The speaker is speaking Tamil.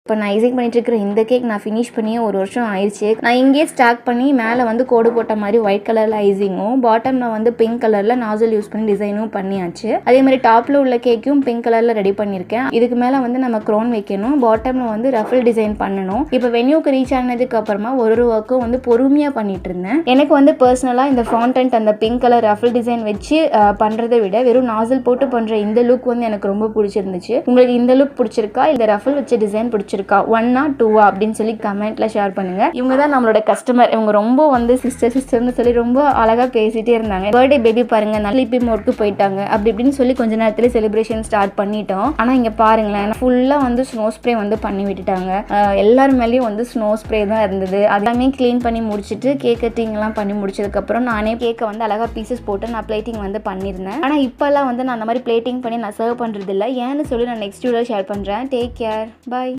இப்போ நான் ஐசிங் பண்ணிட்டு இருக்கிற இந்த கேக் நான் ஃபினிஷ் பண்ணியே 1 வருஷம் ஆயிடுச்சு. நான் இங்கேயே ஸ்டாக் பண்ணி மேலே வந்து கோடு போட்ட மாதிரி ஒயிட் கலரில் ஐசிங்கும், பாட்டமில் வந்து பிங்க் கலரில் நாசல் யூஸ் பண்ணி டிசைனும் பண்ணியாச்சு. அதே மாதிரி டாப்பில் உள்ள கேக்கும் பிங்க் கலரில் ரெடி பண்ணியிருக்கேன். இதுக்கு மேலே வந்து நம்ம க்ரோன் வைக்கணும், பாட்டமில் வந்து ரஃபிள் டிசைன் பண்ணணும். இப்போ வென்யூக்கு ரீச் ஆனதுக்கு அப்புறமா ஒரு ஒர்க்கும் வந்து பொறுமையாக பண்ணிட்டு இருந்தேன். எனக்கு வந்து பர்சனலாக இந்த ஃபாண்டன்ட் அந்த பிங்க் கலர் ரஃபிள் டிசைன் வச்சு பண்ணுறதை விட வெறும் நாசல் போட்டு பண்ணுற இந்த லுக் வந்து எனக்கு ரொம்ப பிடிச்சிருந்துச்சு. உங்களுக்கு இந்த லுக் பிடிச்சிருக்கா, இந்த ரஃபிள் வச்ச டிசைன் பிடிச்சிருக்கா, 1 or 2 அப்படின்னு சொல்லி கமெண்ட்ல ஷேர் பண்ணுங்க. இவங்க தான் நம்மளோட கஸ்டமர். இவங்க ரொம்ப வந்து சிஸ்டர்னு சொல்லி ரொம்ப அழகா பேசிட்டே இருந்தாங்க. பர்த்டே பேபி பாருங்க நல்ல ஸ்லீப்பி மோட்க்கு போயிட்டாங்க அப்படி இப்படின்னு சொல்லி கொஞ்ச நேரத்துல செலிப்ரேஷன் ஸ்டார்ட் பண்ணிட்டோம். ஆனா இங்க பாருங்களேன், ஃபுல்லா வந்து ஸ்னோ ஸ்ப்ரே வந்து பண்ணி விட்டுட்டாங்க. எல்லார் மேலேயும் வந்து ஸ்னோ ஸ்ப்ரே தான் இருந்தது. அதெல்லாமே கிளீன் பண்ணி முடிச்சுட்டு கேக் கட்டிங் எல்லாம் பண்ணி முடிச்சதுக்கு அப்புறம் நானே கேக்கை வந்து அழகா பீசஸ் போட்டு நான் பிளேட்டிங் வந்து பண்ணியிருந்தேன். ஆனா இப்பெல்லாம் வந்து நான் அந்த மாதிரி பிளேட்டிங் பண்ணி நான் சர்வ் பண்றது இல்லை. ஏன்னு சொல்லி நான் நெக்ஸ்ட் வீடியோ ஷேர் பண்றேன். Take care, by.